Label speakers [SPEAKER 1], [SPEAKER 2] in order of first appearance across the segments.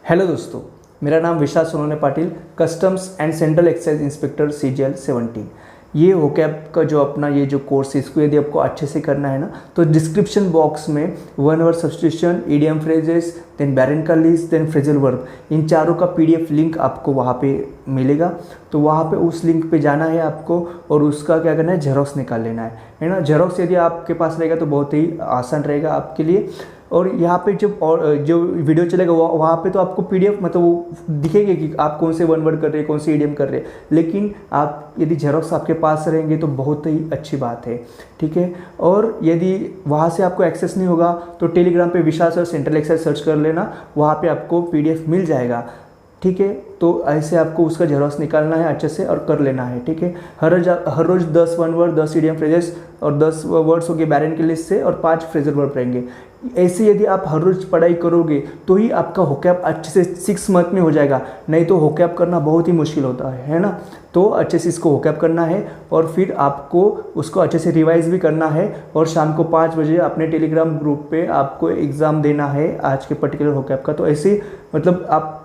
[SPEAKER 1] Hello दोस्तों, मेरा नाम Vishal Sonone Patil, customs and central excise inspector CGL 17। ये होकैप का जो अपना ये जो कोर्स है, इसको यदि आपको अच्छे से करना है ना, तो डिस्क्रिप्शन बॉक्स में one word substitution, idiom phrases, then Barron का लिस्ट, देन फ्रेजल वर्ब, इन चारों का PDF लिंक आपको वहाँ पे मिलेगा। तो वहाँ पे उस लिंक पे जाना है आपको और उसका क्या करना है, जेरोक्स निकाल लेना है ना। जेरोक्स यदि आपके पास रहेगा तो बहुत ही आसान रहेगा आपके लिए। और यहाँ पे जो वीडियो चलेगा वहाँ पे तो आपको PDF मतलब वो दिखेगी कि आप कौन से वन वर्ड कर रहे हैं, कौन से इडियम कर रहे हैं। लेकिन आप यदि जेरोक्स आपके पास रहेंगे तो बहुत ही अच्छी बात है, ठीक है। और यदि वहाँ से आपको एक्सेस नहीं होगा तो टेलीग्राम पे विशाल सर सेंट्रल एक्साइज सर्च कर लेना, वहाँ पे आपको PDF मिल जाएगा, ठीक है। तो ऐसे आपको उसका जेरोक्स निकालना है अच्छे से और कर लेना है, ठीक है। हर रोज 10 वन वर्ड, 10 इडियम फ्रेजेस और 10 वर्ड्स होंगे बैरन के लिस्ट से और 5 फ्रेजल वर्ब रहेंगे। ऐसे यदि आप हर रोज पढ़ाई करोगे तो ही आपका होकैप अच्छे से 6 मंथ में हो जाएगा, नहीं तो होकैप करना बहुत ही मुश्किल होता है ना। तो अच्छे से इसको होकैप करना है और फिर आपको उसको अच्छे से रिवाइज भी करना है। और शाम को 5 बजे अपने टेलीग्राम ग्रुप पे आपको एग्ज़ाम देना है आज के पर्टिकुलर होकैप का। तो ऐसे मतलब आप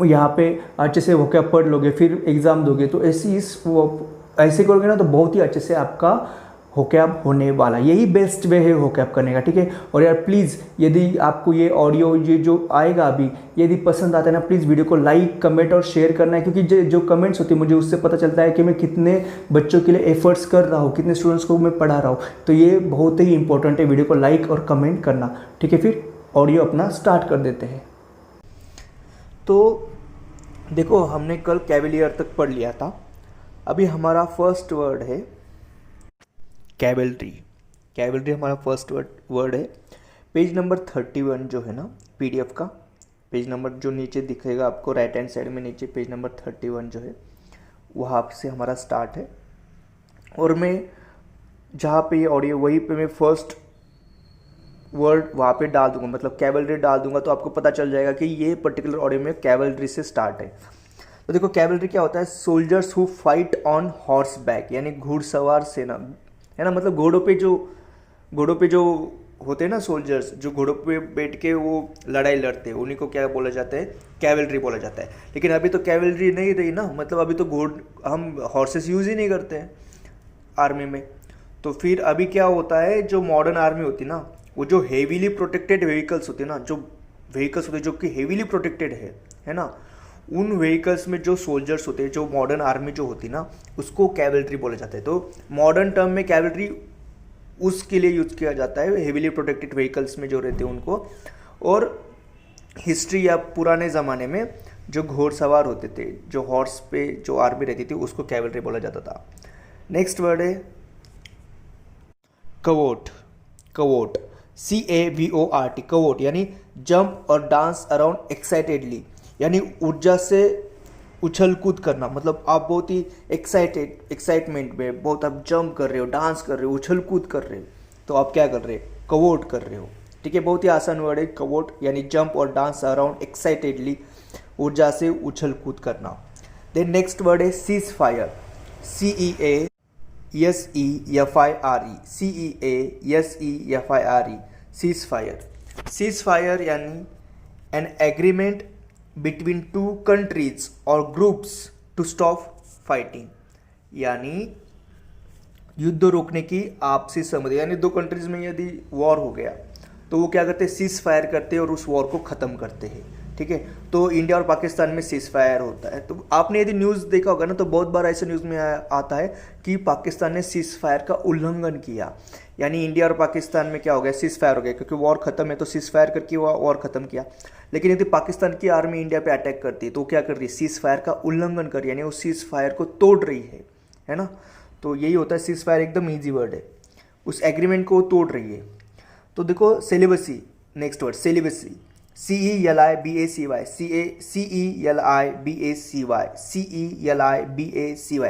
[SPEAKER 1] यहाँ पे अच्छे से होकैप पढ़ लोगे फिर एग्ज़ाम दोगे, तो ऐसे करोगे ना तो बहुत ही अच्छे से आपका होकैप होने वाला। यही बेस्ट वे है होकैप करने का, ठीक है। और यार प्लीज़ यदि आपको ये ऑडियो ये जो आएगा अभी यदि पसंद आता है ना, प्लीज़ वीडियो को लाइक, कमेंट और शेयर करना है, क्योंकि जो कमेंट्स होती है मुझे उससे पता चलता है कि मैं कितने बच्चों के लिए एफर्ट्स कर रहा हूँ, कितने स्टूडेंट्स को मैं पढ़ा रहा हूँ। तो ये बहुत ही इंपॉर्टेंट है, वीडियो को लाइक और कमेंट करना, ठीक है। फिर ऑडियो अपना स्टार्ट कर देते हैं। तो देखो, हमने कल कैवेलियर तक पढ़ लिया था। अभी हमारा फर्स्ट वर्ड है कैवेलरी। कैवेलरी हमारा फर्स्ट वर्ड है। पेज नंबर 31 जो है ना PDF का, पेज नंबर जो नीचे दिखेगा आपको राइट हैंड साइड में नीचे, पेज नंबर 31 जो है वहाँ से हमारा स्टार्ट है। और मैं जहाँ पे ये ऑडियो वहीं पे मैं फर्स्ट वर्ड वहाँ पे डाल दूंगा, मतलब कैवेलरी डाल दूंगा, तो आपको पता चल जाएगा कि ये पर्टिकुलर ऑडियो में कैवेलरी से स्टार्ट है। तो देखो, कैवेलरी क्या होता है? Soldiers who fight on horse back, यानी घुड़सवार सेना, है ना। मतलब घोड़ों पे जो होते हैं ना सोल्जर्स, जो घोड़ों पे बैठ के वो लड़ाई लड़ते हैं, उन्हीं को क्या बोला जाता है? कैवेलरी बोला जाता है। लेकिन अभी तो कैवेलरी नहीं रही ना, मतलब अभी तो हम हॉर्सेस यूज़ ही नहीं करते हैं आर्मी में। तो फिर अभी क्या होता है, जो मॉडर्न आर्मी होती है ना, वो जो हेवीली प्रोटेक्टेड व्हीकल्स होते हैं ना, जो व्हीकल्स होते हैं जो कि हेवीली प्रोटेक्टेड है ना, उन व्हीकल्स में जो सोल्जर्स होते हैं, जो मॉडर्न आर्मी जो होती है ना, उसको कैवेलरी बोला जाता है। तो मॉडर्न टर्म में कैवेलरी उसके लिए यूज किया जाता है, हेवीली प्रोटेक्टेड व्हीकल्स में जो रहते हैं उनको। और हिस्ट्री या पुराने ज़माने में जो घोड़सवार होते थे, जो हॉर्स पे जो आर्मी रहती थी, उसको कैवेलरी बोला जाता था। नेक्स्ट वर्ड है कवोट। कवोट CAVORT, कवोट यानी जंप और डांस अराउंड एक्साइटेडली, यानी ऊर्जा से उछल कूद करना। मतलब आप बहुत ही एक्साइटमेंट में बहुत आप जंप कर रहे हो, डांस कर रहे हो, उछल कूद कर रहे हो, तो आप क्या कर रहे हो? कवोट कर रहे हो, ठीक है। बहुत ही आसान वर्ड है कवोट, यानी जंप और डांस अराउंड एक्साइटेडली, ऊर्जा से उछल कूद करना। देन नेक्स्ट वर्ड है cease fire. CEASEFIRE, CEASEFIRE, cease fire. Cease fire यानी एन एग्रीमेंट बिटवीन 2 कंट्रीज और ग्रुप्स टू स्टॉप फाइटिंग, यानी युद्ध रोकने की आपसी सहमति। यानी 2 कंट्रीज में यदि वॉर हो गया तो वो क्या करते हैं? सीज फायर करते हैं और उस वॉर को ख़त्म करते हैं, ठीक है। तो इंडिया और पाकिस्तान में सीज फायर होता है। तो आपने यदि न्यूज़ देखा होगा ना, तो बहुत बार ऐसे न्यूज़ में आता है कि पाकिस्तान ने सीज फायर का उल्लंघन किया, यानी इंडिया और पाकिस्तान में क्या हो गया? सीज फायर हो गया, क्योंकि वॉर खत्म है तो सीज फायर करके वॉर खत्म किया। लेकिन यदि पाकिस्तान की आर्मी इंडिया पे अटैक करती है तो क्या कर रही है? सीज फायर का उल्लंघन कर रही है, यानी वो सीज फायर को तोड़ रही है ना। तो यही होता है सीज फायर, एकदम ईजी वर्ड है, उस एग्रीमेंट को तोड़ रही है। तो देखो celibacy, next word celibacy, CELIBACY,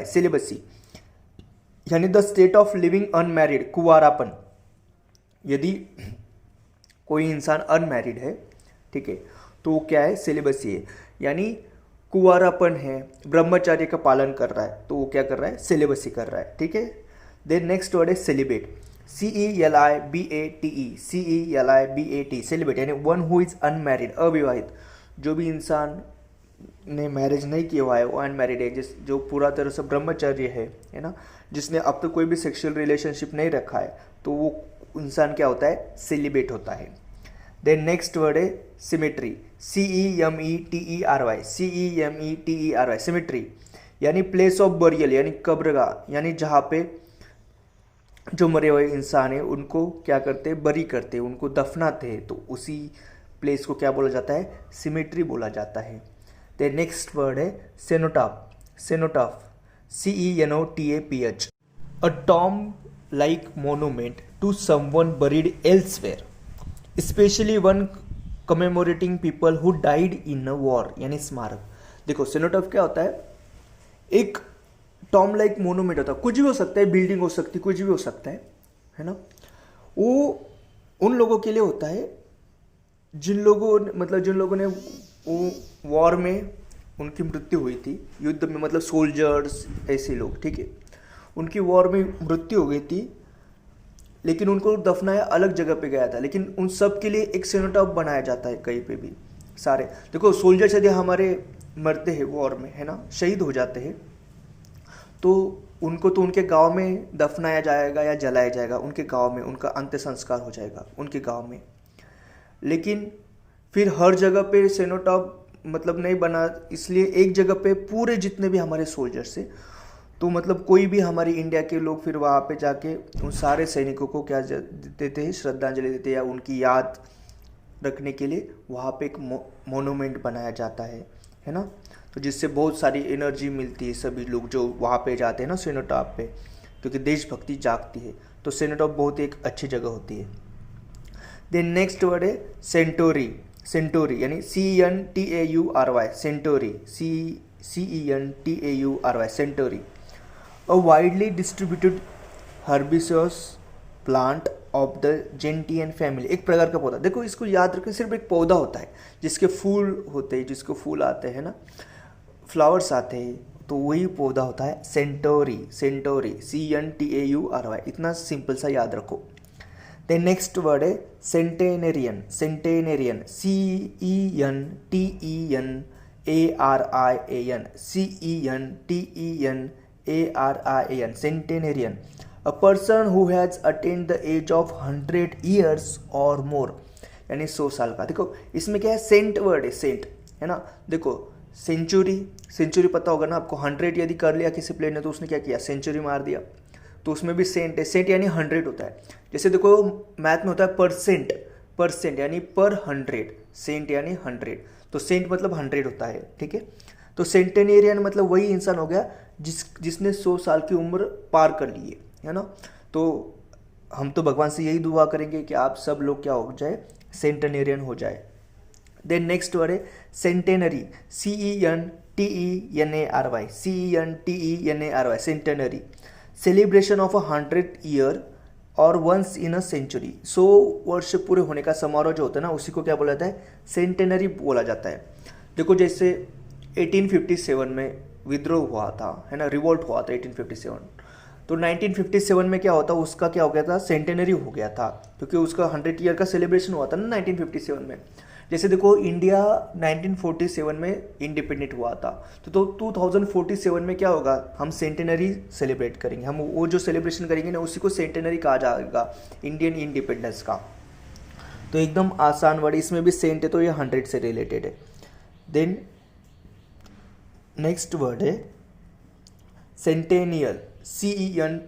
[SPEAKER 1] celibacy यानी the state of living unmarried, कुंवारापन। यदि कोई इंसान अनमैरिड है, ठीक है, तो वो क्या है? सेलिबसी है, यानी कुंवारापन है, ब्रह्मचर्य का पालन कर रहा है, तो वो क्या कर रहा है? सेलिबसी कर रहा है, ठीक है। देन नेक्स्ट वर्ड है सेलिबेट। CELIBATE, सेलिबेट यानी वन हु इज अनमैरिड, अविवाहित। जो भी इंसान ने मैरिज नहीं किया हुआ है वो अनमैरिड है, जो पूरा तरह से ब्रह्मचर्य है ना, जिसने अब तक कोई भी सेक्सुअल रिलेशनशिप नहीं रखा है, तो वो इंसान क्या होता है, सेलिब्रेट होता है। देन नेक्स्ट वर्ड है सिमेट्री, CEMETERY, CEMETERY, सिमेट्री यानी प्लेस ऑफ बरियल यानी कब्रगाह, यानी जहाँ पे जो मरे हुए इंसान है उनको क्या करते हैं, बरी करते हैं, उनको दफनाते हैं, तो उसी प्लेस को क्या बोला जाता है, सिमेट्री बोला जाता है। द नेक्स्ट वर्ड है cenotaph, cenotaph CENOTAPH, a tomb like monument to someone buried elsewhere, especially one commemorating people who died in a war, यानी स्मारक। देखो सेनोटाफ क्या होता है, एक टॉम लाइक मोनूमेंट होता है, कुछ भी हो सकता है, बिल्डिंग हो सकती है, कुछ भी हो सकता है ना। वो उन लोगों के लिए होता है जिन लोगों ने वो वॉर में उनकी मृत्यु हुई थी, युद्ध में, मतलब सोल्जर्स, ऐसे लोग, ठीक है, उनकी वॉर में मृत्यु हो गई थी, लेकिन उनको दफनाया अलग जगह पे गया था, लेकिन उन सब के लिए एक सेनोटाफ बनाया जाता है कहीं पे भी। सारे देखो सोल्जर्स यदि हमारे मरते हैं वॉर में, है ना, शहीद हो जाते हैं, तो उनको तो उनके गांव में दफनाया जाएगा या जलाया जाएगा, उनके गांव में उनका अंत्य संस्कार हो जाएगा उनके गांव में। लेकिन फिर हर जगह पे सेनोटाफ मतलब नहीं बना, इसलिए एक जगह पे पूरे जितने भी हमारे सोल्जर्स हैं, तो मतलब कोई भी हमारी इंडिया के लोग फिर वहाँ पे जाके उन सारे सैनिकों को क्या देते हैं, श्रद्धांजलि देते हैं, या उनकी याद रखने के लिए वहाँ पे एक मोनूमेंट बनाया जाता है ना। तो जिससे बहुत सारी एनर्जी मिलती है सभी लोग जो वहाँ पे जाते हैं ना सेनोटाफ पे, क्योंकि देशभक्ति जागती है, तो सेनोटाफ बहुत एक अच्छी जगह होती है। देन नेक्स्ट वर्ड है सेंटोरी, सेंटोरी यानी CENTAURY, centaury, CENTAURY, centaury, a widely distributed herbaceous plant of the gentian family, एक प्रकार का पौधा। देखो इसको याद रखें, सिर्फ एक पौधा होता है जिसके फूल होते हैं, जिसको फूल आते हैं ना, फ्लावर्स आते हैं, तो वही पौधा होता है सेंटोरी, सेंटोरी, CENTAURY, इतना सिंपल सा याद रखो। देन नेक्स्ट वर्ड है centenarian, centenarian, CENTENARIAN, CENTENARIAN, centenarian, a person who has attained the age of 100 years और मोर, यानी 100 साल का। देखो इसमें क्या है, सेंट वर्ड है, सेंट, है ना। देखो सेंचुरी, सेंचुरी पता होगा ना आपको, 100 यदि कर लिया किसी प्लेयर ने तो उसने क्या किया, सेंचुरी मार दिया, तो उसमें भी सेंट है, सेंट यानी 100 होता है। जैसे देखो मैथ में होता है परसेंट, परसेंट यानी पर 100, सेंट यानी 100, तो सेंट मतलब 100 होता है, ठीक है। तो सेंटेनेरियन मतलब वही इंसान हो गया जिसने 100 साल की उम्र पार कर ली है ना। तो हम तो भगवान से यही दुआ करेंगे कि आप सब लोग क्या हो जाए, सेंटेनेरियन हो जाए। देन नेक्स्ट वर्ड है centenary, CENTENARY, CENTENARY, centenary, celebration of 100 year और वंस इन अ सेंचुरी, 100 वर्ष पूरे होने का समारोह जो होता है ना, उसी को क्या बोला जाता है, सेंटेनरी बोला जाता है। देखो जैसे 1857 में विद्रोह हुआ था, है ना, रिवोल्ट हुआ था 1857, तो 1957 में क्या होता, उसका क्या हो गया था, सेंटेनरी हो गया था, क्योंकि उसका 100 ईयर का सेलिब्रेशन हुआ था ना 1957 में। जैसे देखो इंडिया 1947 में इंडिपेंडेंट हुआ था, तो 2047 में क्या होगा, हम सेंटेनरी सेलिब्रेट करेंगे, हम वो जो सेलिब्रेशन करेंगे ना उसी को सेंटेनरी कहा जाएगा, इंडियन इंडिपेंडेंस का। तो एकदम आसान वर्ड, इसमें भी सेंट है तो ये 100 से रिलेटेड है। देन नेक्स्ट वर्ड है सेंटेनियल, CENTENNIAL,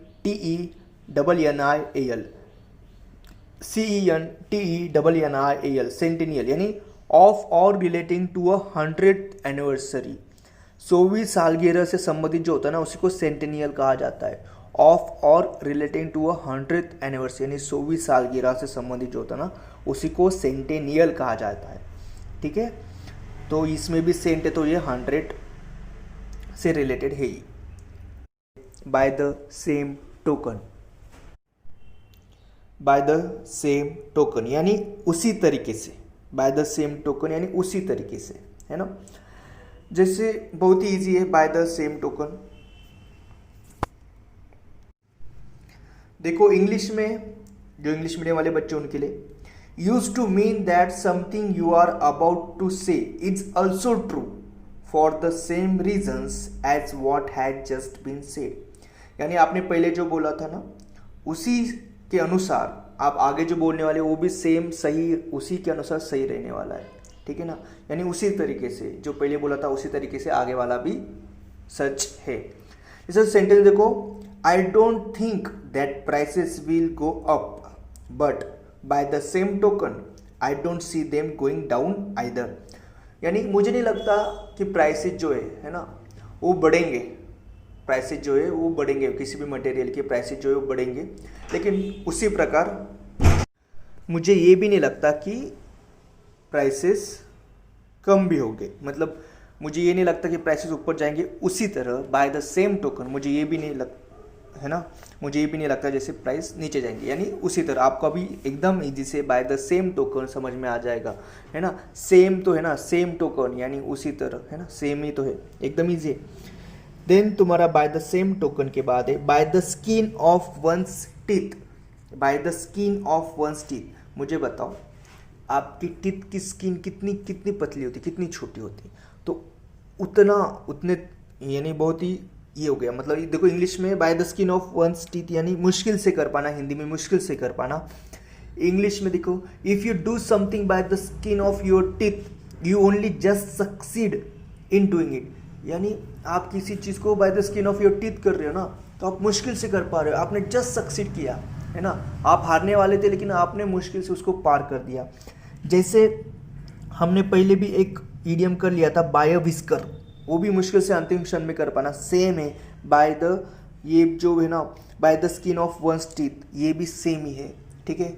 [SPEAKER 1] CENTENNIAL, सेंटेनियल यानी ऑफ और रिलेटिंग टू 100th एनिवर्सरी, 100वीं सालगिरह से संबंधित जो होता है ना उसी को सेंटेनियल कहा जाता है। ऑफ और रिलेटिंग टू 100th एनिवर्सरी यानी 100वीं सालगिरह से संबंधित जो होता है ना उसी को सेंटेनियल कहा जाता है, ठीक है। तो इसमें भी सेंट है तो ये 100 से रिलेटेड है ही। By the same token, by the same token यानी उसी तरीके से, बाय द सेम टोकन यानी उसी तरीके से, है ना। जैसे बहुत ही ईजी है बाय द सेम टोकन। देखो इंग्लिश में, जो इंग्लिश मीडियम वाले बच्चे उनके लिए, used to mean that something you are about to say is also true for the same reasons as what had just been said. यानी आपने पहले जो बोला था ना उसी के अनुसार आप आगे जो बोलने वाले वो भी सेम सही उसी के अनुसार सही रहने वाला है, ठीक है ना। यानी उसी तरीके से जो पहले बोला था उसी तरीके से आगे वाला भी सच है। जैसे सेंटेंस देखो, I don't think that prices will go up but by the same token I don't see them going down either. यानी मुझे नहीं लगता कि प्राइसेस जो है ना वो बढ़ेंगे, प्राइसेस जो है वो बढ़ेंगे, किसी भी मटेरियल के प्राइसेस जो है वो बढ़ेंगे, लेकिन उसी प्रकार मुझे ये भी नहीं लगता कि प्राइसेस कम भी होंगे। मतलब मुझे ये नहीं लगता कि प्राइसेस ऊपर जाएंगे, उसी तरह बाय द सेम टोकन मुझे ये भी नहीं है ना, मुझे ये भी नहीं लगता जैसे प्राइस नीचे जाएंगे। यानी उसी तरह आपको अभी एकदम इजी से बाय द सेम टोकन समझ में आ जाएगा, है ना। सेम तो है ना, सेम टोकन यानी उसी तरह, है ना, सेम ही तो है, एकदम इजी है। देन तुम्हारा बाय द सेम टोकन के बाद है by the skin of one's teeth. By the skin of one's teeth, मुझे बताओ आपकी टीथ की स्किन कितनी कितनी पतली होती, कितनी छोटी होती, तो उतने यानी बहुत ही ये हो गया। मतलब देखो इंग्लिश में by the skin of one's teeth यानी मुश्किल से कर पाना, हिंदी में मुश्किल से कर पाना। इंग्लिश में देखो, if you do something bye the skin of your teeth you only just succeed in doing it. यानी आप किसी चीज़ को bye the skin of your teeth कर रहे हो ना तो आप मुश्किल से कर पा रहे हो, आपने जस्ट सक्सीड किया, है ना। आप हारने वाले थे लेकिन आपने मुश्किल से उसको पार कर दिया। जैसे हमने पहले भी एक ईडियम कर लिया था बाय अ विस्कर, वो भी मुश्किल से अंतिम क्षण में कर पाना, सेम है बाय द, ये जो है ना by the skin of one's teeth ये भी सेम ही है, ठीक है।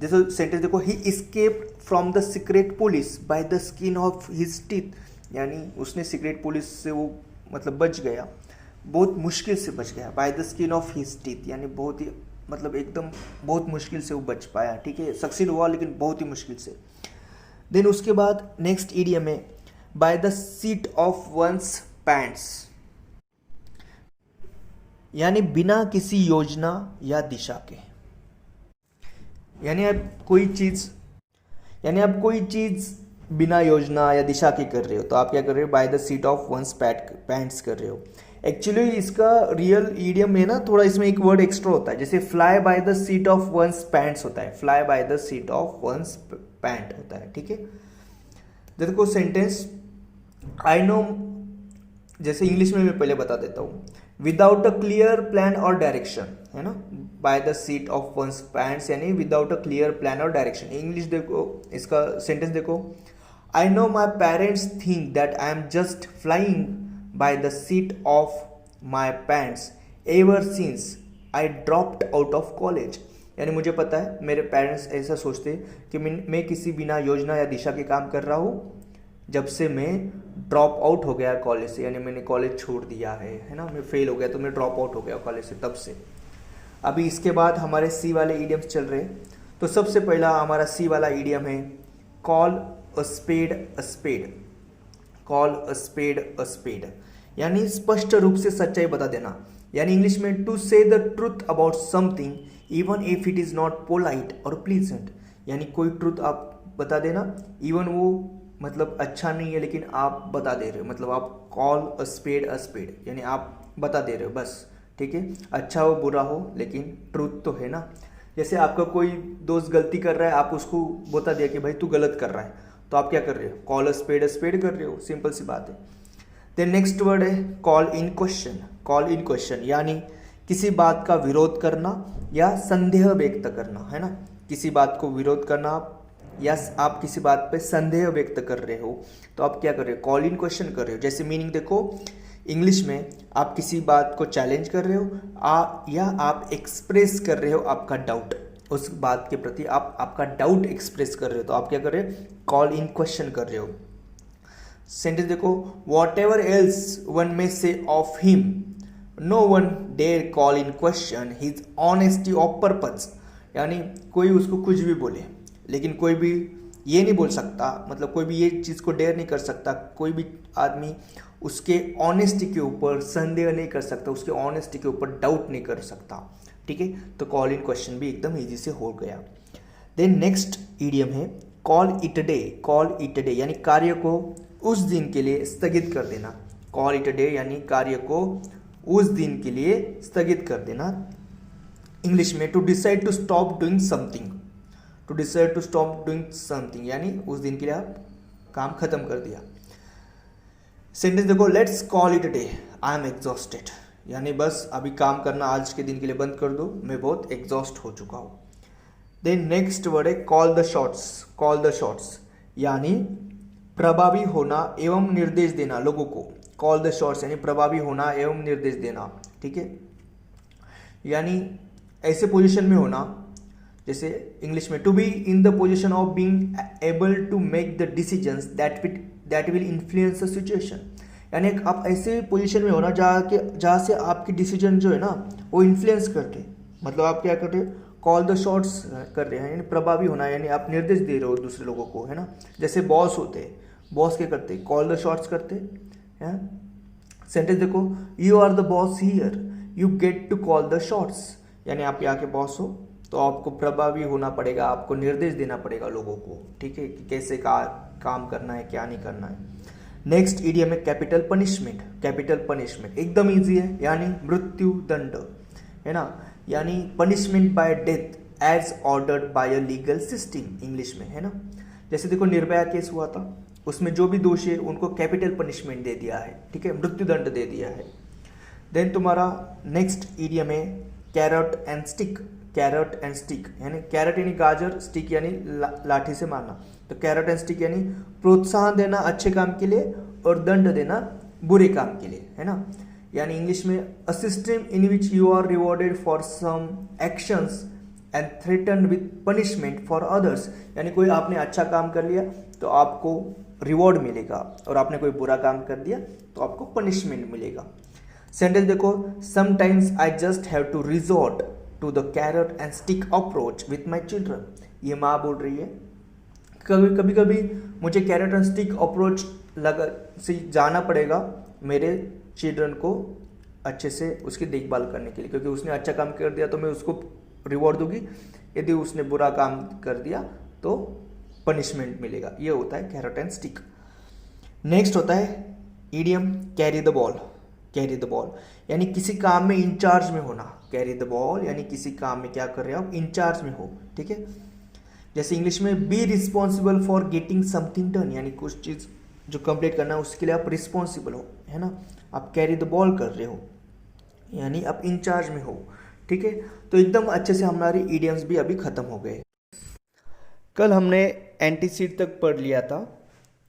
[SPEAKER 1] जैसे सेंटेंस देखो, he escaped from the secret police by the skin of his teeth, यानी उसने सीक्रेट पुलिस से वो मतलब बच गया, बहुत मुश्किल से बच गया। Bye the skin of his teeth यानी बहुत ही मतलब एकदम बहुत मुश्किल से वो बच पाया, ठीक है, सक्सीड हुआ लेकिन बहुत ही मुश्किल से। देन उसके बाद नेक्स्ट ईडियम है by the seat of one's pants, यानी बिना किसी योजना या दिशा के। यानी आप कोई चीज़ बिना योजना या दिशा के कर रहे हो तो आप क्या कर रहे हो, by the seat of one's pants कर रहे हो। एक्चुअली इसका रियल ईडियम है ना, थोड़ा इसमें एक वर्ड एक्स्ट्रा होता है, जैसे fly by the seat of one's pants होता है, fly by the seat of one's pant होता है, ठीक है। देखो सेंटेंस, आई नो, जैसे इंग्लिश में मैं पहले बता देता हूँ, विदाउट अ क्लियर प्लान और डायरेक्शन, है ना, by the seat of one's pants यानी विदाउट अ क्लियर प्लान और डायरेक्शन। इंग्लिश देखो, इसका सेंटेंस देखो, I know my parents think that I am just flying bye the seat of my pants ever since I dropped out of college. यानी मुझे पता है मेरे पेरेंट्स ऐसा सोचते कि मैं किसी बिना योजना या दिशा के काम कर रहा हूँ जब से मैं ड्रॉप आउट हो गया कॉलेज से, यानी मैंने कॉलेज छोड़ दिया है ना, मैं फेल हो गया तो मैं ड्रॉप आउट हो गया कॉलेज से, तब से। अभी इसके बाद हमारे सी वाले ईडियम्स चल रहे हैं। तो सबसे पहला हमारा सी वाला ईडियम है call a spade a spade. Call a spade a spade यानी स्पष्ट रूप से सच्चाई बता देना, यानी इंग्लिश में टू से the truth about something even if it is not polite और प्लीजेंट। यानी कोई ट्रूथ आप बता देना, इवन वो मतलब अच्छा नहीं है लेकिन आप बता दे रहे हो, मतलब आप कॉल अ स्पेड यानी आप बता दे रहे हो बस, ठीक है। अच्छा हो बुरा हो लेकिन ट्रूथ तो है ना। जैसे आपका कोई दोस्त गलती कर रहा है, आप उसको बता दिया कि भाई तू गलत कर रहा है, तो आप क्या कर रहे हो, कॉल अ स्पेड कर रहे हो, सिंपल सी बात है। देन नेक्स्ट वर्ड है call in question. Call in question यानी किसी बात का विरोध करना या संदेह व्यक्त करना, है ना। किसी बात को विरोध करना या आप किसी बात पे संदेह व्यक्त कर रहे हो तो आप क्या कर रहे हो, कॉल इन क्वेश्चन कर रहे हो। जैसे मीनिंग देखो, इंग्लिश में आप किसी बात को चैलेंज कर रहे हो या आप एक्सप्रेस कर रहे हो आपका डाउट, उस बात के प्रति आप आपका डाउट एक्सप्रेस कर रहे हो तो आप क्या कर रहे हो, कॉल इन क्वेश्चन कर रहे हो। सेंटेंस देखो, whatever else one may say of him no one dare call in question his honesty of purpose. यानी कोई उसको कुछ भी बोले लेकिन कोई भी ये नहीं बोल सकता, मतलब कोई भी ये चीज़ को डेयर नहीं कर सकता, कोई भी आदमी उसके ऑनेस्टी के ऊपर संदेह नहीं कर सकता, उसके ऑनेस्टी के ऊपर डाउट नहीं कर सकता, ठीक है। तो कॉल इन क्वेश्चन भी एकदम इजी से हो गया। देन नेक्स्ट ईडियम है call it day. Call it day यानी कार्य को उस दिन के लिए स्थगित कर देना। कॉल इट डे यानी कार्य को उस दिन के लिए स्थगित कर देना। इंग्लिश में to decide to stop doing something. To decide to stop doing something यानी उस दिन के लिए आप काम खत्म कर दिया। सेंटेंस देखो, let's call it day, I am exhausted, यानी बस अभी काम करना आज के दिन के लिए बंद कर दो, मैं बहुत एग्जॉस्ट हो चुका हूँ। देन नेक्स्ट वर्ड है call the shots. Call the shots यानी प्रभावी होना एवं निर्देश देना लोगों को। कॉल द शॉट्स यानी प्रभावी होना एवं निर्देश देना, ठीक है। यानी ऐसे पोजीशन में होना, जैसे इंग्लिश में to be in the position of being able to make the decisions that will influence the situation. यानी आप ऐसे पोजीशन में होना जहाँ से आपकी डिसीजन जो है ना वो इन्फ्लुएंस करते, मतलब आप क्या कर रहे हो, कॉल द शॉट्स कर रहे हैं, यानी प्रभावी होना, यानी आप निर्देश दे रहे हो दूसरे लोगों को, है ना। जैसे बॉस होते हैं, बॉस क्या करते हैं, कॉल द शॉट्स करते हैं। सेंटेंस देखो, you are the boss here, you get to call the shots, यानी आप यहाँ के बॉस हो तो आपको प्रभावी होना पड़ेगा, आपको निर्देश देना पड़ेगा लोगों को, ठीक है, कि कैसे काम करना है, क्या नहीं करना है। नेक्स्ट ईडियम है कैपिटल पनिशमेंट। कैपिटल पनिशमेंट एकदम इजी है, यानी मृत्यु दंड, है ना, यानी punishment by death as ordered by a legal system English में, है ना। जैसे देखो निर्भया केस हुआ था, उसमें जो भी दोषी है उनको कैपिटल पनिशमेंट दे दिया है, ठीक है, मृत्यु दंड दे दिया है। देन तुम्हारा नेक्स्ट ईडियम है carrot and stick. Carrot and stick यानी कैरट यानी गाजर, स्टिक यानी लाठी से मारना। तो कैरट एंड स्टिक यानी प्रोत्साहन देना अच्छे काम के लिए और दंड देना बुरे काम के लिए, है ना। यानी इंग्लिश में a system in which you are rewarded for some actions and threaten with punishment for others. यानी कोई आपने अच्छा काम कर लिया तो आपको रिवॉर्ड मिलेगा, और आपने कोई बुरा काम कर दिया तो आपको पनिशमेंट मिलेगा। सेंटेंस देखो, sometimes I just have to resort to the carrot and stick approach with my children. ये माँ बोल रही है, कभी कभी मुझे कैरट एंड स्टिक अप्रोच से जाना पड़ेगा मेरे चिल्ड्रन को अच्छे से उसकी देखभाल करने के लिए, क्योंकि उसने अच्छा काम कर दिया तो मैं उसको रिवॉर्ड दूंगी, यदि उसने बुरा काम कर दिया तो पनिशमेंट मिलेगा। ये होता है कैरट एंड स्टिक। नेक्स्ट होता है idiom carry the ball. Carry the ball यानी किसी काम में इंचार्ज में होना। कैरी द बॉल यानी किसी काम में क्या कर रहे हो आप, इंचार्ज में हो, ठीक है। जैसे इंग्लिश में be responsible for getting something done, यानी कुछ चीज़ जो कंप्लीट करना है उसके लिए आप रिस्पॉन्सिबल हो, है ना। आप कैरी द बॉल कर रहे हो यानी आप इंचार्ज में हो, ठीक है। तो एकदम अच्छे से हमारी ईडियम्स भी अभी खत्म हो गए। कल हमने एंटीसीड तक पढ़ लिया था,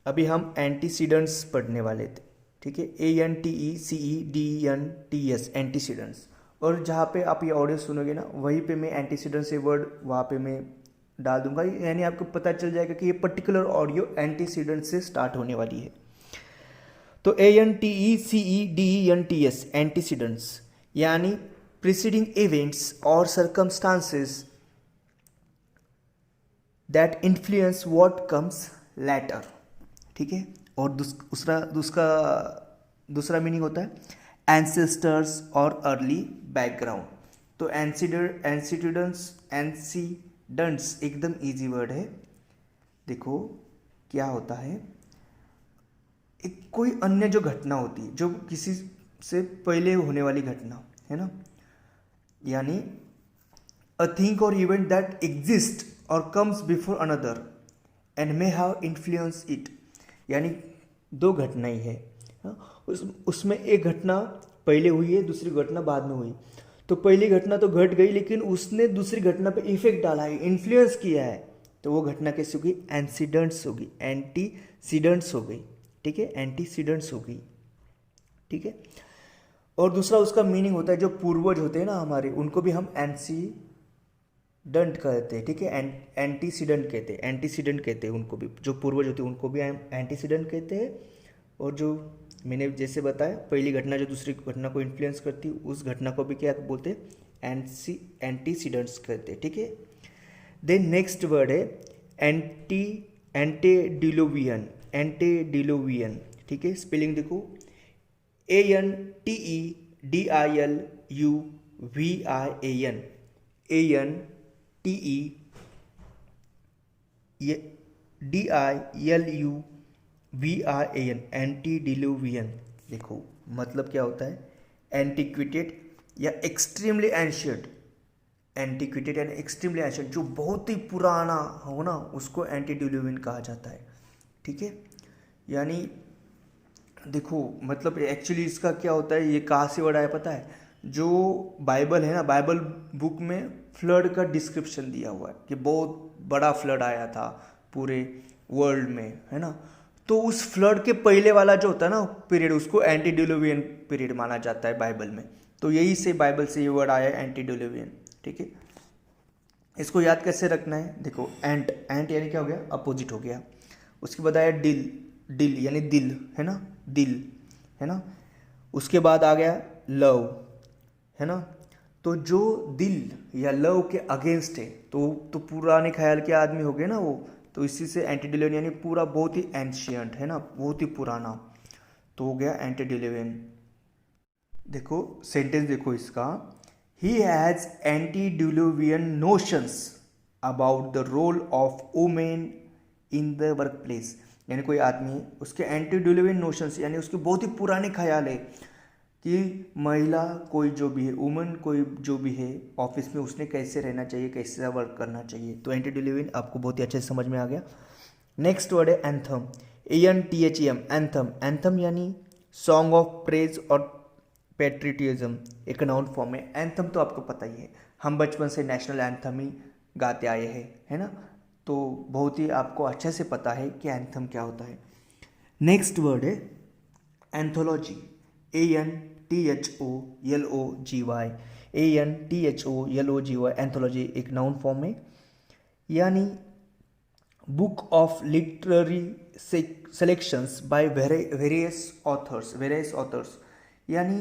[SPEAKER 1] अभी हम एंटीसीडेंट्स पढ़ने वाले थे, ठीक है। ANTECEDENTS antecedents. और जहाँ पे आप ये ऑडियो सुनोगे ना वहीं पे मैं एंटीसीडेंट्स ये वर्ड वहाँ पे मैं डाल दूंगा, यानी आपको पता चल जाएगा कि ये पर्टिकुलर ऑडियो एंटीसीडेंट से स्टार्ट होने वाली है। तो ANTECEDENTS एंटीसीडेंट्स यानी प्रीसीडिंग इवेंट्स और circumstances that influence what comes later, ठीक है। और दूसरा मीनिंग होता है एंसेस्टर्स और अर्ली बैकग्राउंड। तो एंसीडेंट्स एकदम इजी वर्ड है। देखो क्या होता है, एक कोई अन्य जो घटना होती है जो किसी से पहले होने वाली घटना, है ना, यानी अ थिंग और इवेंट दैट एग्जिस्ट और comes before another and may have influence it, यानी दो घटना ही है। उसमें एक घटना पहले हुई है, दूसरी घटना बाद में हुई। तो पहली घटना तो घट गई लेकिन उसने दूसरी घटना पे इफेक्ट डाला है, इन्फ्लुएंस किया है, तो वो घटना कैसी होगी, एंसीडेंट्स होगी, एंटीसीडेंट्स हो गई, ठीक है, एंटीसीडेंट्स हो गई, ठीक है। और दूसरा उसका मीनिंग होता है जो पूर्वज होते हैं ना हमारे, उनको भी हम एंटीसीडेंट कहते हैं, ठीक है, एंटीसीडेंट कहते हैं, एंटीसीडेंट कहते हैं उनको भी, जो पूर्वज होते हैं उनको भी एंटीसीडेंट कहते हैं। और जो मैंने जैसे बताया पहली घटना जो दूसरी घटना को इन्फ्लुएंस करती है उस घटना को भी क्या बोलते हैं, एंटीसीडेंट्स कहते हैं, ठीक है। देन नेक्स्ट वर्ड है एंटेडिलुवियन, ठीक है। स्पेलिंग देखो, ANTEDILUVIAN, ये DILUVIAN, एंटीडिलुवियन। देखो मतलब क्या होता है, एंटिक्विटेड या एक्सट्रीमली एंशियंट। एंटिक्विटेड यानी एक्सट्रीमली एंशियंट, जो बहुत ही पुराना हो ना, उसको एंटीडिलुवियन कहा जाता है। ठीक है, यानी देखो मतलब एक्चुअली इसका क्या होता है, ये कहाँ से वर्ड आया पता है, जो बाइबल है ना, बाइबल बुक में फ्लड का डिस्क्रिप्शन दिया हुआ है कि बहुत बड़ा फ्लड आया था पूरे वर्ल्ड में, है ना। तो उस फ्लड के पहले वाला जो होता है ना पीरियड, उसको एंटीडिलुवियन पीरियड माना जाता है बाइबल में। तो यही से बाइबल से ये वर्ड आया है एंटीडिलुवियन। ठीक है, इसको याद कैसे रखना है, देखो एंट, एंट यानी क्या हो गया, अपोजिट हो गया। उसके बाद आया डिल, डिल यानी दिल, है ना, दिल, है ना। उसके बाद आ गया लव, है ना। तो जो दिल या लव के अगेंस्ट है, तो पुराने ख्याल के आदमी हो गए ना वो, तो इसी से एंटीडिलुवियन यानी पूरा बहुत ही एंशियंट, है ना, बहुत ही पुराना, तो हो गया एंटीडिलुवियन। देखो सेंटेंस देखो इसका, he has antediluvian notions about the role of women in the work place. यानी कोई आदमी, उसके एंटीडिलुवियन नोशंस यानी उसके बहुत ही पुराने ख्याल है कि महिला कोई जो भी है, वुमन कोई जो भी है ऑफिस में, उसने कैसे रहना चाहिए, कैसे वर्क करना चाहिए। तो एंटीडिलुवियन आपको बहुत ही अच्छे से समझ में आ गया। नेक्स्ट वर्ड है एंथम, ANTHEM, एंथम। एंथम यानी सॉन्ग ऑफ प्रेज और पेट्रियटिज्म, एक नाउन फॉर्म है। एंथम तो आपको पता ही है, हम बचपन से नेशनल एंथम ही गाते आए हैं, है ना। तो बहुत ही आपको अच्छे से पता है कि एंथम क्या होता है। नेक्स्ट वर्ड है एंथोलॉजी, ANTHOLOGY, ANTHOLOGY, एंथोलॉजी एक नाउन फॉर्म है, यानी book of literary selections by various authors. यानी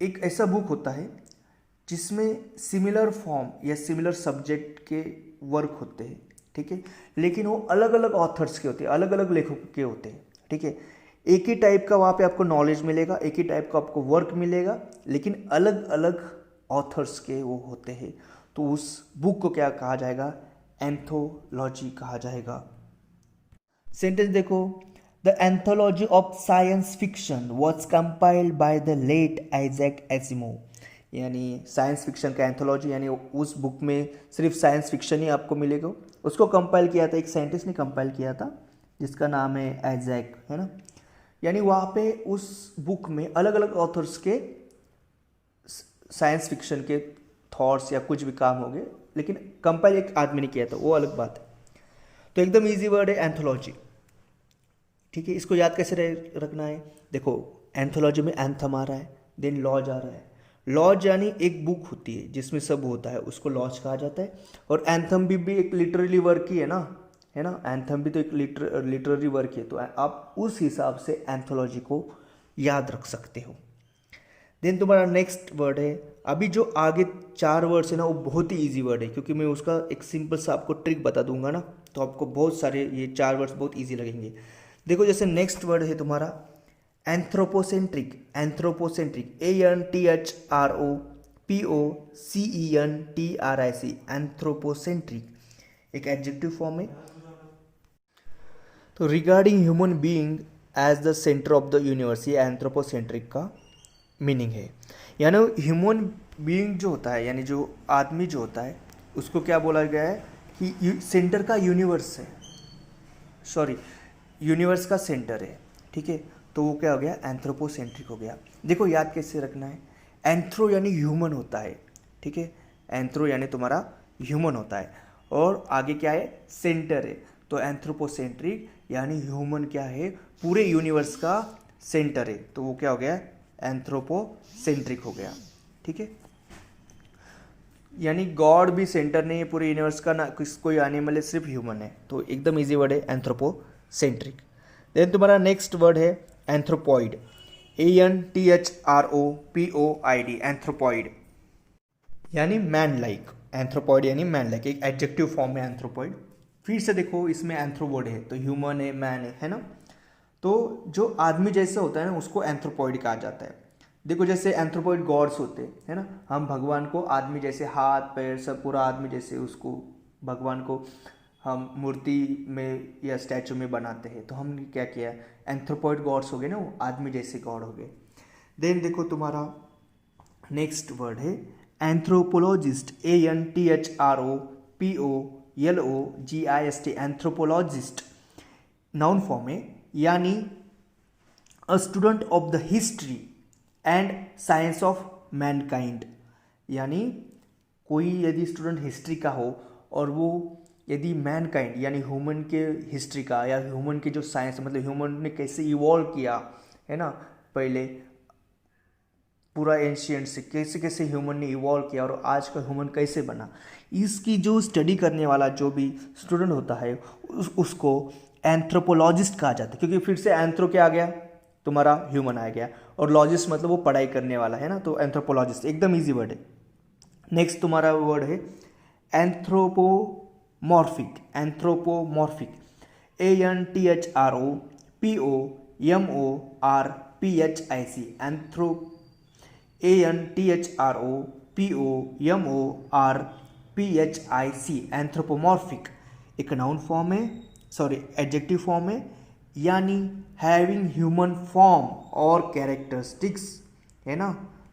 [SPEAKER 1] एक ऐसा बुक होता है जिसमें सिमिलर फॉर्म या सिमिलर सब्जेक्ट के वर्क होते हैं। ठीक है, लेकिन वो अलग अलग ऑथर्स के होते हैं, अलग अलग लेखकों के होते हैं। ठीक है, एक ही टाइप का वहाँ पे आपको नॉलेज मिलेगा, एक ही टाइप का आपको वर्क मिलेगा, लेकिन अलग अलग ऑथर्स के वो होते हैं। तो उस बुक को क्या कहा जाएगा, एंथोलॉजी कहा जाएगा। सेंटेंस देखो, the anthology of science fiction was compiled by the late Isaac Asimov. यानी साइंस फिक्शन का एंथोलॉजी, यानी उस बुक में सिर्फ साइंस फिक्शन ही आपको मिलेगा। उसको कंपाइल किया था एक साइंटिस्ट ने कंपाइल किया था, जिसका नाम है आइजैक, है ना। यानी वहाँ पे उस बुक में अलग अलग ऑथर्स के साइंस फिक्शन के थॉट्स या कुछ भी काम हो गए, लेकिन कंपाइल एक आदमी ने किया था, वो अलग बात है। तो एकदम इजी वर्ड है एंथोलॉजी। ठीक है, इसको याद कैसे रखना है, देखो एंथोलॉजी में एंथम आ रहा है, देन लॉज आ रहा है। लॉज यानी एक बुक होती है जिसमें सब होता है, उसको लॉज कहा जाता है। और एंथम भी एक लिटरेरी वर्क ही है ना, है ना। एंथम भी तो एक लिटरेरी वर्क है, तो आप उस हिसाब से एंथोलॉजी को याद रख सकते हो। देन तुम्हारा नेक्स्ट वर्ड है, अभी जो आगे 4 वर्ड्स है ना, वो बहुत ही इजी वर्ड है, क्योंकि मैं उसका एक सिंपल सा आपको ट्रिक बता दूंगा ना, तो आपको बहुत सारे ये 4 वर्ड्स बहुत इजी लगेंगे। देखो जैसे नेक्स्ट वर्ड है तुम्हारा एंथ्रोपोसेंट्रिक, एंथ्रोपोसेंट्रिक, ANTHROPOCENTRIC, एंथ्रोपोसेंट्रिक एक एडजेक्टिव फॉर्म है। तो regarding human being as the centre of the universe, ये एंथ्रोपोसेंट्रिक का मीनिंग है। यानी ह्यूमन बीइंग जो होता है, यानी जो आदमी जो होता है, उसको क्या बोला गया है कि सेंटर का यूनिवर्स है, सॉरी यूनिवर्स का सेंटर है। ठीक है, तो वो क्या हो गया, एंथ्रोपोसेंट्रिक हो गया। देखो याद कैसे रखना है, एंथ्रो यानी ह्यूमन होता है। ठीक है, एंथ्रो यानी तुम्हारा ह्यूमन होता है, और आगे क्या है, सेंटर है। तो एंथ्रोपोसेंट्रिक यानी ह्यूमन क्या है, पूरे यूनिवर्स का सेंटर है, तो वो क्या हो गया, एंथ्रोपोसेंट्रिक हो गया। ठीक है, यानी गॉड भी सेंटर नहीं है पूरे यूनिवर्स का, ना कोई एनिमल है, सिर्फ ह्यूमन है। तो एकदम इजी वर्ड है एंथ्रोपोसेंट्रिक। देन तुम्हारा नेक्स्ट वर्ड है एंथ्रोपॉइड, ANTHROPOID, एंथ्रोपॉइड यानी मैन लाइक। एंथ्रोपॉइड यानी मैन लाइक, एक एडजेक्टिव फॉर्म है एंथ्रोपॉइड। फिर से देखो इसमें एंथ्रो वर्ड है, तो ह्यूमन है, मैन है ना। तो जो आदमी जैसे होता है ना, उसको एंथ्रोपॉइड कहा जाता है। देखो जैसे एंथ्रोपॉइड गॉड्स होते हैं, है ना, हम भगवान को आदमी जैसे हाथ पैर सब पूरा आदमी जैसे उसको भगवान को हम मूर्ति में या स्टैचू में बनाते हैं, तो हमने क्या किया, एंथ्रोपॉइड गॉड्स हो गए ना, वो आदमी जैसे गॉड हो गए। देन देखो तुम्हारा नेक्स्ट वर्ड है anthropologist, ANTHROPOLOGIST, anthropologist noun form है, यानी a student of the history and science of Mankind. यानी कोई यदि स्टूडेंट हिस्ट्री का हो और वो यदि मैनकाइंड यानी ह्यूमन के हिस्ट्री का या ह्यूमन के जो साइंस मतलब ह्यूमन ने कैसे इवॉल्व किया है ना, पहले पूरा एंशियंट से कैसे कैसे ह्यूमन ने इवॉल्व किया और आज का ह्यूमन कैसे बना, इसकी जो स्टडी करने वाला जो भी स्टूडेंट होता है उसको एंथ्रोपोलॉजिस्ट कहा जाता है। क्योंकि फिर से एंथ्रो क्या आ गया, तुम्हारा ह्यूमन आ गया, और लॉजिस्ट मतलब वो पढ़ाई करने वाला है ना, तो एंथ्रोपोलॉजिस्ट एकदम ईजी वर्ड है। नेक्स्ट तुम्हारा वर्ड है anthropomorphic, anthropomorphic, ANTHROPOMORPHIC, ANTHROPOMORPHIC, anthropomorphic एक नाउन फॉर्म है, सॉरी एडजेक्टिव फॉर्म है, यानी हैविंग ह्यूमन फॉर्म और कैरेक्टरिस्टिक्स है ना।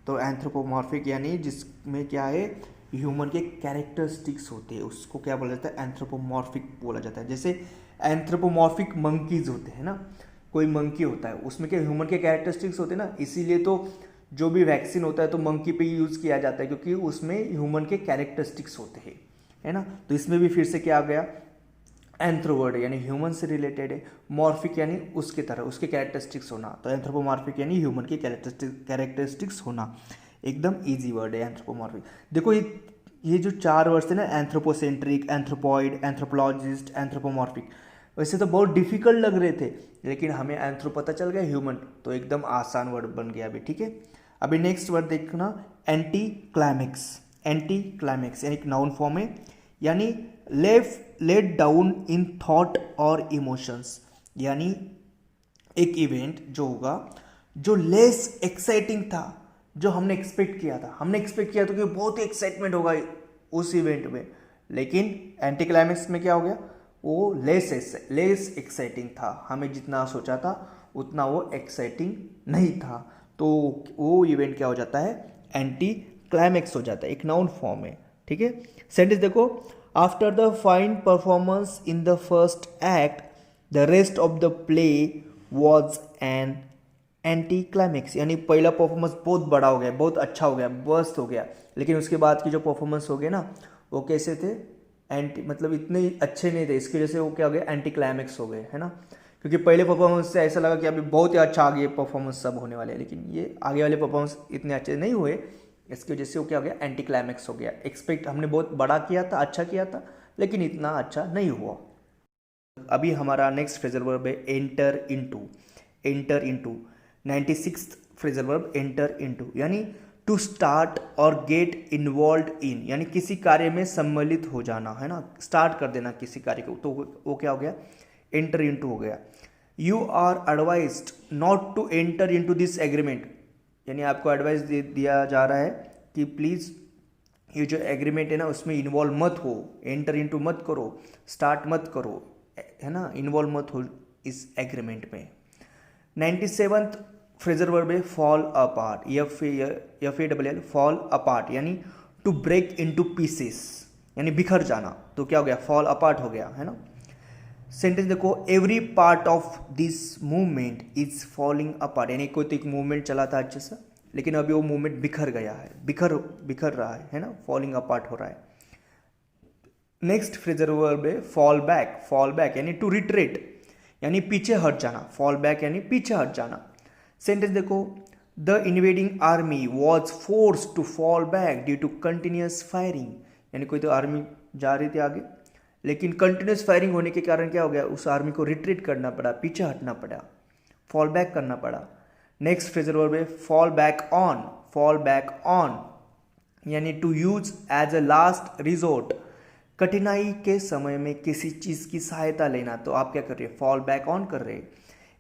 [SPEAKER 1] तो एंथ्रोपोमॉर्फिक यानी जिसमें क्या है, ह्यूमन के कैरेक्टरिस्टिक्स होते हैं, उसको क्या बोला जाता है, एंथ्रोपोमॉर्फिक बोला जाता है। जैसे एंथ्रोपोमॉर्फिक मंकीज होते हैं ना, कोई मंकी होता है उसमें क्या ह्यूमन के कैरेक्टरिस्टिक्स होते हैं ना, इसीलिए तो जो भी वैक्सीन होता है तो मंकी पे ही यूज़ किया जाता है, क्योंकि उसमें ह्यूमन के कैरेक्टरिस्टिक्स होते हैं, है ना। तो इसमें भी फिर से क्या आ गया, एंथ्रो वर्ड यानी ह्यूमन से रिलेटेड है, मॉर्फिक यानी उसके तरह उसके कैरेक्टरिस्टिक्स होना, तो एंथ्रोपोमॉर्फिक यानी ह्यूमन के कैरेक्टरिस्टिक्स होना, एकदम इजी वर्ड है एंथ्रोपोमॉर्फिक। देखो ये जो चार वर्ड्स है ना, एंथ्रोपोसेंट्रिक, एंथ्रोपॉइड, एंथ्रोपोलॉजिस्ट, एंथ्रोपोमॉर्फिक, वैसे तो बहुत डिफिकल्ट लग रहे थे, लेकिन हमें एंथ्रो पता चल गया, ह्यूमन तो एकदम आसान वर्ड बन गया अभी, ठीक है। अभी नेक्स्ट वर्ड देखना एंटी क्लाइमेक्स, एंटी क्लाइमेक्स यानी एक नाउन फॉर्म है, यानी लेट डाउन इन थॉट और इमोशंस, यानी एक इवेंट जो होगा जो लेस एक्साइटिंग था, जो हमने एक्सपेक्ट किया था, तो कि बहुत ही एक्साइटमेंट होगा उस इवेंट में, लेकिन एंटी क्लाइमेक्स में क्या हो गया, वो लेस एक्साइटिंग था, हमें जितना सोचा था उतना वो एक्साइटिंग नहीं था, तो वो इवेंट क्या हो जाता है, एंटी क्लाइमेक्स हो जाता है, एक नाउन फॉर्म है, ठीक है। सेंटेंस देखो, after the fine performance in the first act the rest of the play was an anti climax, यानी पहला परफॉर्मेंस बहुत बड़ा हो गया, बहुत अच्छा हो गया, बस्ट हो गया, लेकिन उसके बाद की जो परफॉर्मेंस हो गए ना वो कैसे थे, एंटी मतलब इतने अच्छे नहीं थे, इसकी वजह से वो क्या हो गया, एंटी क्लाइमेक्स हो गए, है ना। क्योंकि पहले परफॉर्मेंस से ऐसा लगा कि अभी बहुत ही अच्छा आगे परफॉर्मेंस सब होने वाले हैं, लेकिन ये आगे वाले परफॉर्मेंस इतने अच्छे नहीं हुए, इसकी वजह से वो क्या हो गया, एंटी क्लाइमेक्स हो गया। एक्सपेक्ट हमने बहुत बड़ा किया था, अच्छा किया था, लेकिन इतना अच्छा नहीं हुआ। अभी हमारा नेक्स्ट फ्रेजल वर्ब है enter into, enter into 96th phrasal verb enter into, यानी टू स्टार्ट और गेट इन्वॉल्व इन, यानी किसी कार्य में सम्मिलित हो जाना, है ना, स्टार्ट कर देना किसी कार्य को, तो वो क्या हो गया, एंटर इनटू हो गया। You are advised not to enter into this agreement, यानी आपको एडवाइस दिया जा रहा है कि प्लीज़ ये जो एग्रीमेंट है ना उसमें इन्वॉल्व मत हो, एंटर इनटू मत करो, स्टार्ट मत करो, है ना, इन्वॉल्व मत हो इस एग्रीमेंट में। 97th फ्रेजल वर्ब है fall apart, FALL, fall apart, यानी टू ब्रेक इनटू पीसेस, यानी बिखर जाना, तो क्या हो गया, फॉल अपार्ट हो गया, है ना। सेंटेंस देखो, every part of this movement is falling apart, यानी कोई तो एक मूवमेंट चला था अच्छे से, लेकिन अभी वो मूवमेंट बिखर गया है, बिखर रहा है ना, फॉलिंग अपार्ट हो रहा है। नेक्स्ट फ्रेजल वर्ब है फॉल बैक यानी टू रिट्रेट, यानी पीछे हट जाना, फॉल बैक यानी पीछे हट जाना। सेंटेंस देखो, the invading army was force to fall back due to continuous firing, यानी कोई तो आर्मी जा रही थी आगे, लेकिन कंटिन्यूस फायरिंग होने के कारण क्या हो गया, उस आर्मी को रिट्रीट करना पड़ा, पीछे हटना पड़ा, फॉल बैक करना पड़ा। नेक्स्ट फ्रेजल वर्ब है फॉल बैक ऑन, यानी to use as a last resort, कठिनाई के समय में किसी चीज़ की सहायता लेना, तो आप क्या कर रहे हैं, फॉल बैक ऑन कर रहे हैं।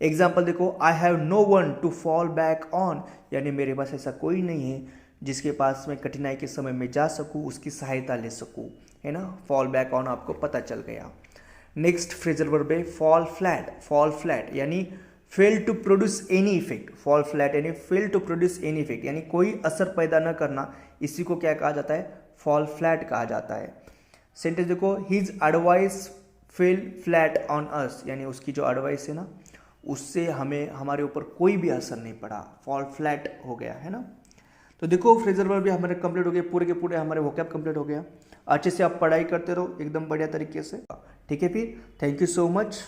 [SPEAKER 1] एग्जाम्पल देखो, I have no one to fall back on, यानी मेरे पास ऐसा कोई नहीं है जिसके पास मैं कठिनाई के समय में जा सकूँ, उसकी सहायता ले सकूँ, है ना, फॉल बैक ऑन आपको पता चल गया। नेक्स्ट फ्रेजल वर्ब है फॉल फ्लैट। फॉल फ्लैट यानी fail to produce any effect. Fall flat यानी fail to produce any effect यानी कोई असर पैदा न करना, इसी को क्या कहा जाता है? फॉल फ्लैट कहा जाता है। सेंटेंस देखो, his advice fail flat on us, यानी उसकी जो एडवाइस है ना उससे हमें हमारे ऊपर कोई भी असर नहीं पड़ा, फॉल फ्लैट हो गया है ना। तो देखो फ्रेजल वर्ब भी हमारे कंप्लीट हो गए, पूरे के पूरे हमारे वोकैब कंप्लीट हो गया। अच्छे से आप पढ़ाई करते रहो एकदम बढ़िया तरीके से, ठीक है। फिर थैंक यू सो मच।